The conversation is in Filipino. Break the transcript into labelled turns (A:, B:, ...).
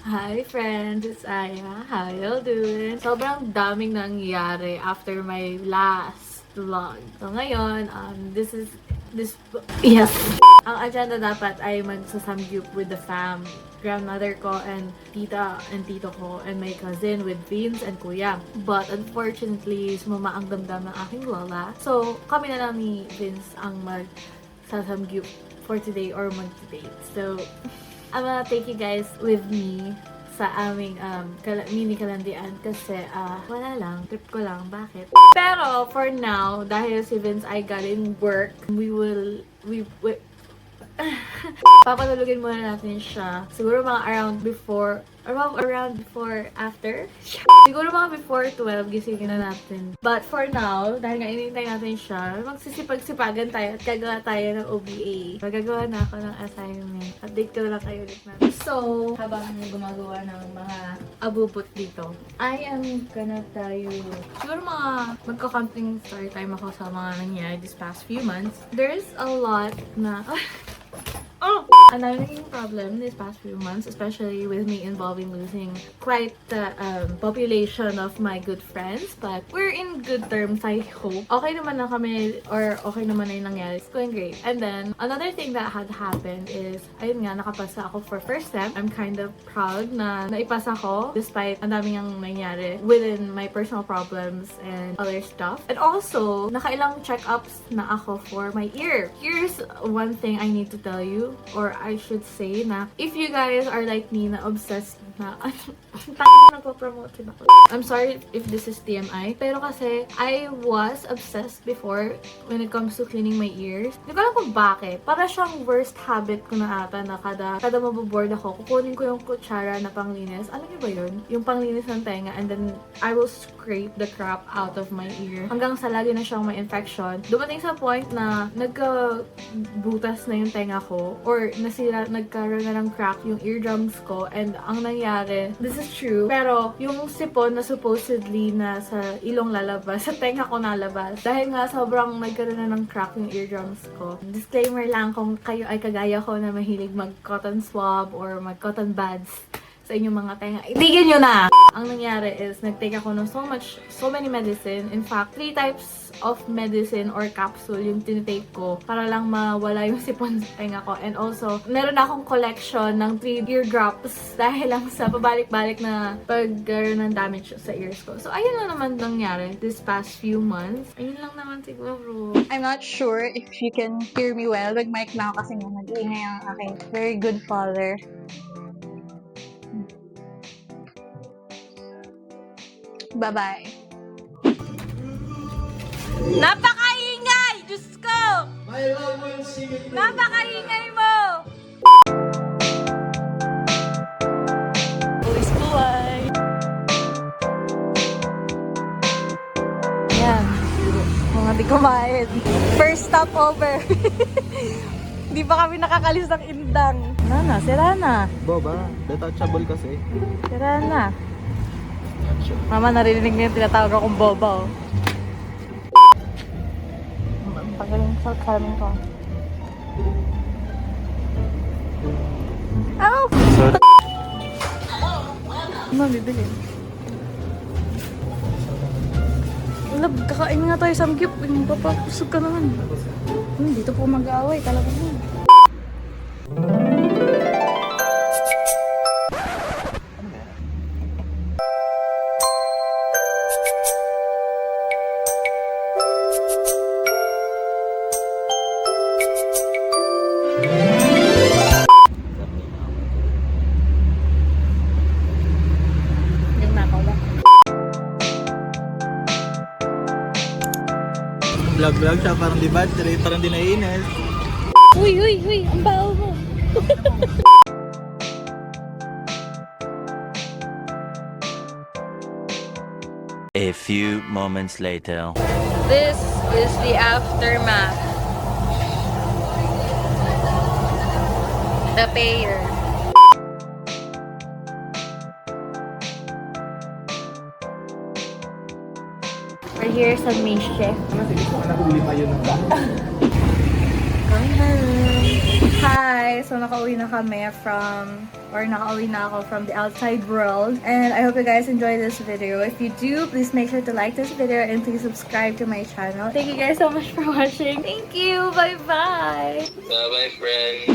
A: Hi friends, it's Aya. How y'all doing? Sobrang daming nangyayari after my last vlog. So ngayon, yes. Ang agenda dapat ay magsasamgyup with the fam. Grandmother ko and tita and tito ko and my cousin with Vince and kuya. But unfortunately, sumama ang damdam ng aking lola. So kami na lang ni Vince ang magsasamgyup for today or mag-date. So I'm gonna take you guys with me sa aming mini kalandian kasi wala lang, trip ko lang, bakit? Pero for now, dahil si Vince ay galing work, we papatulugin muna natin siya. Siguro mga around before after. Siguro mga before 12, gisingin na natin. But for now, dahil nga inintay natin siya, magsisipag-sipagan tayo at gagawa tayo ng OBA. Magagawa na ako ng assignment. Update ko lang kayo ulit natin. So, habang gumagawa ng mga abubot dito, I am gonna tell you, siguro mga magka-camping story time ako sa mga nangyari this past few months. There's a lot na... Ang naging problem this past few months, especially with me involving losing quite the population of my good friends. But we're in good terms, I hope. Okay naman na kami, or okay naman na yung nangyari. It's going great. And then, another thing that had happened is, ayun nga, nakapasa ako for first step. I'm kind of proud na naipasa ko despite ang daming ang nangyari within my personal problems and other stuff. And also, nakailang check-ups na ako for my ear. Here's one thing I need to tell you, or I should say na if you guys are like me na obsessed na nagpo-promote din ako. I'm sorry if this is TMI, pero kasi I was obsessed before when it comes to cleaning my ears. Hindi ko alam kung bakit. Para siyang worst habit ko na ata na kada maboboard ako, kukunin ko yung kutsara na panglinis. Alam niyo ba yun? Yung panglinis ng tenga, and then I will scrape the crap out of my ear. Hanggang sa lagi na siyang may infection. Dumating sa point na nagka-butas na yung tenga ko, or nagkaroon na ng crack yung eardrums ko, and ang nangyari, this is true, pero yung sipon na supposedly na sa ilong lalabas, sa tenga ko nalabas, dahil nga sobrang nagkaroon na ng crack yung eardrums ko. Disclaimer lang, kung kayo ay kagaya ko na mahilig mag-cotton swab or mag-cotton buds sa inyong mga tenga, itigil nyo na! Ang nangyari is, nag-take ako ng so many medicine. In fact, 3 types of medicine or capsule yung tinitake ko para lang mawala yung sipon sa tenga ko. And also, meron akong collection ng 3 ear drops dahil lang sa pabalik-balik na pagkaroon ng damage sa ears ko. So, ayun lang naman nangyari this past few months. Ayun lang naman siguro.
B: I'm not sure if you can hear me well. Nag-mic na ako kasi nga nag-iingay ang aking very good father. Bye-bye. Napakaingay! Diyos ko! Napakaingay mo! Police buhay! Yan. Mga di kumain. First stopover. Di pa kami nakakalis ng indang. Sira na.
C: Boba, detachable kasi.
B: Sira na. Mama, narinig niyo yung tinatawag akong boba, oh. Pagaling sa kalamin ko. Ow! Ano, bibili? Lab, kakain nga tayo samgyup. Papapusog ka naman. Dito po mag-aaway. Talaga mo.
C: Vlog siya, parang di battery, parang di naiinis.
B: Uy! Ang baho mo!
D: A few moments later.
B: This is the aftermath. The payer.
A: We're here sa Mischief. Hi! So, nakauwi na kami from or nakauwi na ako from the outside world. And I hope you guys enjoy this video. If you do, please make sure to like this video and please subscribe to my channel. Thank you guys so much for watching. Thank you. Bye-bye.
C: Bye-bye, friend.